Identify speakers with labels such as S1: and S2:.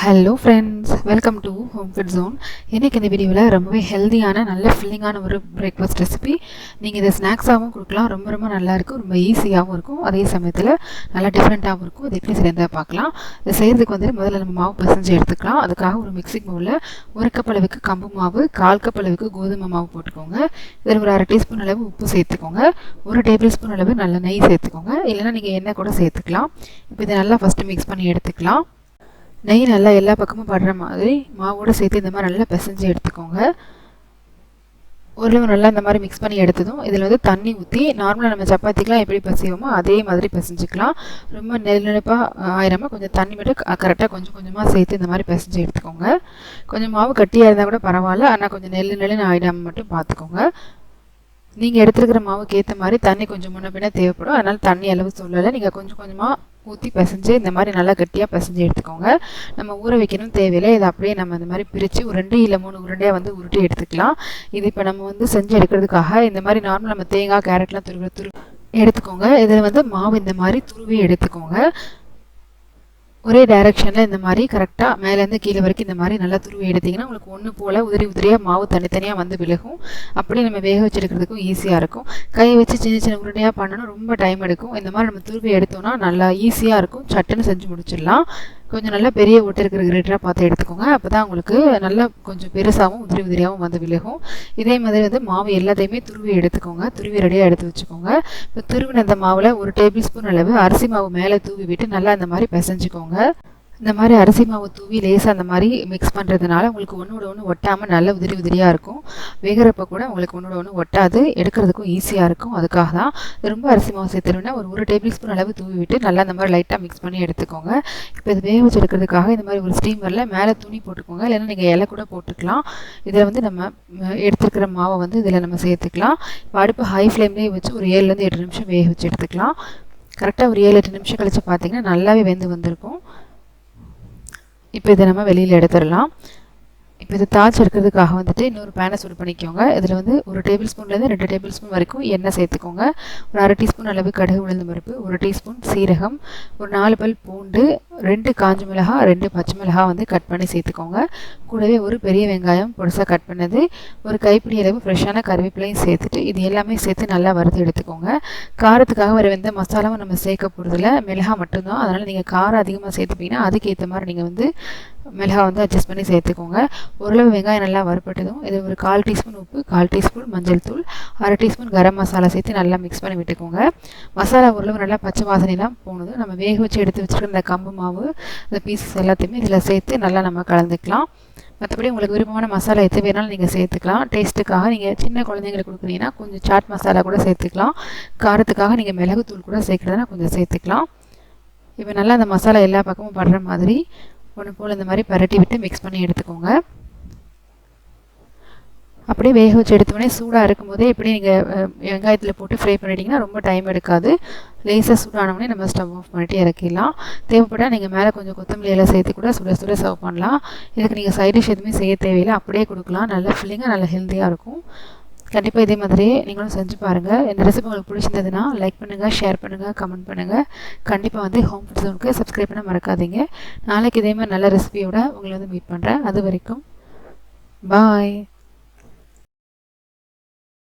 S1: Hello friends, welcome to home food zone. இன்றைக்கி இந்த வீடியோவில் ரொம்பவே ஹெல்த்தியான நல்ல ஃபில்லிங்கான ஒரு பிரேக்ஃபாஸ்ட் ரெசிபி. நீங்கள் இதை ஸ்நாக்ஸாகவும் கொடுக்கலாம். ரொம்ப ரொம்ப நல்லாயிருக்கும், ரொம்ப ஈஸியாகவும் இருக்கும், அதே சமயத்தில் நல்லா டிஃப்ரெண்ட்டாகவும் இருக்கும். இது எப்படி செய்யறதா பார்க்கலாம். இதை செய்கிறதுக்கு முதல்ல நம்ம மாவு பிசைஞ்சு எடுத்துக்கலாம். அதுக்காக ஒரு மிக்சிங் பவுலில் 1 கப் அளவுக்கு கம்பு மாவு, 1/4 கப் அளவுக்கு கோதுமை மாவு போட்டுக்கோங்க. இதில் ஒரு 1/2 டீஸ்பூன் அளவு உப்பு சேர்த்துக்கோங்க. 1 டேபிள் ஸ்பூன் அளவு நல்ல நெய் சேர்த்துக்கோங்க. இல்லைனா நீங்கள் எண்ணெய் கூட சேர்த்துக்கலாம். இப்போ இதை நல்லா ஃபஸ்ட்டு மிக்ஸ் பண்ணி எடுத்துக்கலாம். நெய் நல்லா எல்லா பக்கமும் படுற மாதிரி மாவோடு சேர்த்து இந்த மாதிரி நல்லா பிசைஞ்சு எடுத்துக்கோங்க. ஓரளவு நல்லா இந்த மாதிரி மிக்ஸ் பண்ணி எடுத்ததும் இதில் தண்ணி ஊற்றி நார்மலாக நம்ம சப்பாத்திக்கெலாம் எப்படி பிசைவோமோ அதே மாதிரி பிசைஞ்சிக்கலாம். ரொம்ப நெருப்பாக ஆயிராமல் கொஞ்சம் தண்ணி மட்டும் கரெக்டாக கொஞ்சம் கொஞ்சமாக சேர்த்து இந்த மாதிரி பிசைஞ்சு எடுத்துக்கோங்க. கொஞ்சம் மாவு கட்டியாக இருந்தால் கூட பரவாயில்ல, ஆனால் கொஞ்சம் நெல்லுன்னு ஆயிடாமல் மட்டும் பார்த்துக்கோங்க. நீங்கள் எடுத்துருக்கிற மாவுக்கு ஏற்ற மாதிரி தண்ணி கொஞ்சம் முன்ன பின்ன தேவைப்படும். அதனால் தண்ணி அளவு சொல்லலை, நீங்கள் கொஞ்சம் கொஞ்சமாக ஊற்றி பிசைஞ்சு இந்த மாதிரி நல்லா கட்டியாக பிசைஞ்சு எடுத்துக்கோங்க. நம்ம ஊற வைக்கணும் தேவையில்லை. இதை அப்படியே நம்ம இந்த மாதிரி பிரித்து ஒரு 2 இல்லை 3 உருண்டையாக உருட்டி எடுத்துக்கலாம். இது இப்போ நம்ம செஞ்சு எடுக்கிறதுக்காக இந்த மாதிரி நார்மல் நம்ம தேங்காய் கேரட்லாம் துருவி எடுத்துக்கோங்க. இதில் மாவு இந்த மாதிரி துருவி எடுத்துக்கோங்க. ஒரே டைரெக்ஷனில் இந்த மாதிரி கரெக்டாக மேலேருந்து கீழே வரைக்கும் இந்த மாதிரி நல்லா துருவி எடுத்திங்கன்னா உங்களுக்கு ஒன்று போல் உதிரியாக மாவு தனித்தனியாக விலகும். அப்படியே நம்ம வேக வச்செடுக்கிறதுக்கும் ஈஸியாக இருக்கும். கையை வச்சு சின்ன சின்ன உருண்டையாக பண்ணணும், ரொம்ப டைம் எடுக்கும். இந்த மாதிரி நம்ம துருவி எடுத்தோன்னா நல்லா ஈஸியாக இருக்கும், சட்டுன்னு செஞ்சு முடிச்சிடலாம். கொஞ்சம் நல்லா பெரிய ஓட்டை இருக்கிற கிரேட்டராக பார்த்து எடுத்துக்கோங்க. அப்போ தான் உங்களுக்கு நல்லா கொஞ்சம் பெருசாகவும் உதிரியாகவும் விலகும். இதே மாதிரி மாவு எல்லாத்தையுமே துருவி எடுத்துக்கோங்க. துருவி ரெடியாக எடுத்து வச்சுக்கோங்க. இப்போ துருவின அந்த மாவில் 1 டேபிள் ஸ்பூன் அளவு அரிசி மாவு மேலே தூவி விட்டு நல்லா இந்த மாதிரி பிசைஞ்சிக்கோங்க. இந்த மாதிரி அரிசி மாவு தூவி லேசாக அந்த மாதிரி மிக்ஸ் பண்ணுறதுனால உங்களுக்கு ஒன்றோட ஒன்று ஒட்டாமல் நல்ல உதிரியாக இருக்கும். வேகிறப்ப கூட உங்களுக்கு ஒன்றோட ஒன்று ஒட்டாது, எடுக்கிறதுக்கும் ஈஸியாக இருக்கும். அதுக்காக தான் ரொம்ப அரிசி மாவு சேர்த்துருவேன்னா ஒரு 1 டேபிள் ஸ்பூன் அளவு தூவி விட்டு நல்லா இந்த மாதிரி லைட்டாக மிக்ஸ் பண்ணி எடுத்துக்கோங்க. இப்போ இது வேக வச்சு எடுக்கிறதுக்காக இந்த மாதிரி ஒரு ஸ்டீமரில் மேலே துணி போட்டுக்கோங்க. இல்லைன்னா நீங்கள் இலை கூட போட்டுக்கலாம். இதில் நம்ம எடுத்துருக்கிற மாவை இதில் நம்ம சேர்த்துக்கலாம். இப்போ அடுப்பு ஹை ஃப்ளேம்லேயே வச்சு ஒரு 7லேருந்து 8 நிமிஷம் வேக வச்சு எடுத்துக்கலாம். கரெக்டாக ஒரு 7-8 நிமிஷம் கழித்து பார்த்திங்கன்னா நல்லாவே வெந்து வந்திருக்கும். இப்போ இதை நம்ம வெளியில் எடுத்துடலாம். இப்போ இதை தாய்ச்சி எடுக்கிறதுக்காக இன்னொரு பேனை சூடு பண்ணிக்கோங்க. இதில் 1 டேபிள் ஸ்பூன்லேருந்து 2 டேபிள் ஸ்பூன் வரைக்கும் எண்ணெய் சேர்த்துக்கோங்க. ஒரு 1/2 டீஸ்பூன் அளவு கடுகு உளுந்து பருப்பு, 1 டீஸ்பூன் சீரகம், ஒரு 4 பல் பூண்டு, 2 காஞ்ச மிளகாய், 2 பச்சை மிளகாய் கட் பண்ணி சேர்த்துக்கோங்க. கூடவே ஒரு பெரிய வெங்காயம் பொடிசாக கட் பண்ணது, ஒரு கைப்பிடி அளவு ஃப்ரெஷ்ஷான கருவேப்பிலையும் சேர்த்துட்டு இது எல்லாமே சேர்த்து நல்லா வறுத்து எடுத்துக்கோங்க. காரத்துக்காக வேறு எந்த மசாலாவும் நம்ம சேர்க்க போகிறதில்ல, மிளகாய் மட்டும்தான். அதனால் நீங்கள் காரம் அதிகமாக சேர்த்துப்பீங்கன்னா அதுக்கேற்ற மாதிரி நீங்கள் மிளகாய் அட்ஜஸ்ட் பண்ணி சேர்த்துக்கோங்க. ஓரளவு வெங்காயம் நல்லா வறுப்பட்டதும் இது ஒரு 1/4 டீஸ்பூன் உப்பு, 1/4 டீஸ்பூன் மஞ்சள் தூள், 1/2 டீஸ்பூன் கரம் மசாலா சேர்த்து நல்லா மிக்ஸ் பண்ணி விட்டுக்கோங்க. மசாலா ஓரளவு நல்லா பச்சை வாசனைலாம் போனதும் நம்ம வேக வச்சு எடுத்து வச்சுருக்க இந்த கம்பு மாவு, இந்த பீசஸ் எல்லாத்தையுமே இதில் சேர்த்து நல்லா நம்ம கலந்துக்கலாம். மற்றபடி உங்களுக்கு விருப்பமான மசாலா எது வேணாலும் நீங்கள் சேர்த்துக்கலாம். டேஸ்ட்டுக்காக நீங்கள் சின்ன குழந்தைங்களுக்கு கொடுக்குறீங்கன்னா கொஞ்சம் சாட் மசாலா கூட சேர்த்துக்கலாம். காரத்துக்காக நீங்கள் மிளகுத்தூள் கூட சேர்க்குறதுனா கொஞ்சம் சேர்த்துக்கலாம். இப்போ நல்லா அந்த மசாலா எல்லா பக்கமும் படுற மாதிரி ஒன்று போல் இந்த மாதிரி பரட்டி விட்டு மிக்ஸ் பண்ணி எடுத்துக்கோங்க. அப்படியே வேக வச்சு எடுத்தோடனே சூடாக இருக்கும்போதே இப்படி நீங்கள் வெங்காயத்தில் போட்டு ஃப்ரை பண்ணிட்டீங்கன்னா ரொம்ப டைம் எடுக்காது. லேசாக சூடானோடனே நம்ம ஸ்டவ் ஆஃப் பண்ணிட்டு இறக்கிடலாம். தேவைப்பட்டால் நீங்கள் மேலே கொஞ்சம் கொத்தமல்லி எல்லாம் சேர்த்து கூட சுட சுட சர்வ் பண்ணலாம். இதுக்கு நீங்கள் சைட் டிஷ் எதுவுமே செய்ய தேவையில்லை, அப்படியே கொடுக்கலாம். நல்ல ஃபில்லிங்காக நல்ல ஹெல்த்தியாக இருக்கும். கண்டிப்பாக இதே மாதிரியே நீங்களும் செஞ்சு பாருங்கள். இந்த ரெசிபி உங்களுக்கு பிடிச்சிருந்ததுன்னா லைக் பண்ணுங்கள், ஷேர் பண்ணுங்கள், கமெண்ட் பண்ணுங்கள். கண்டிப்பாக ஹோம் ஃபுட் ஜோனுக்கு சப்ஸ்கிரைப் பண்ண மறக்காதீங்க. நாளைக்கு இதே மாதிரி நல்ல ரெசிபியோட உங்களை மீட் பண்ணுறேன். அது வரைக்கும் பாய்.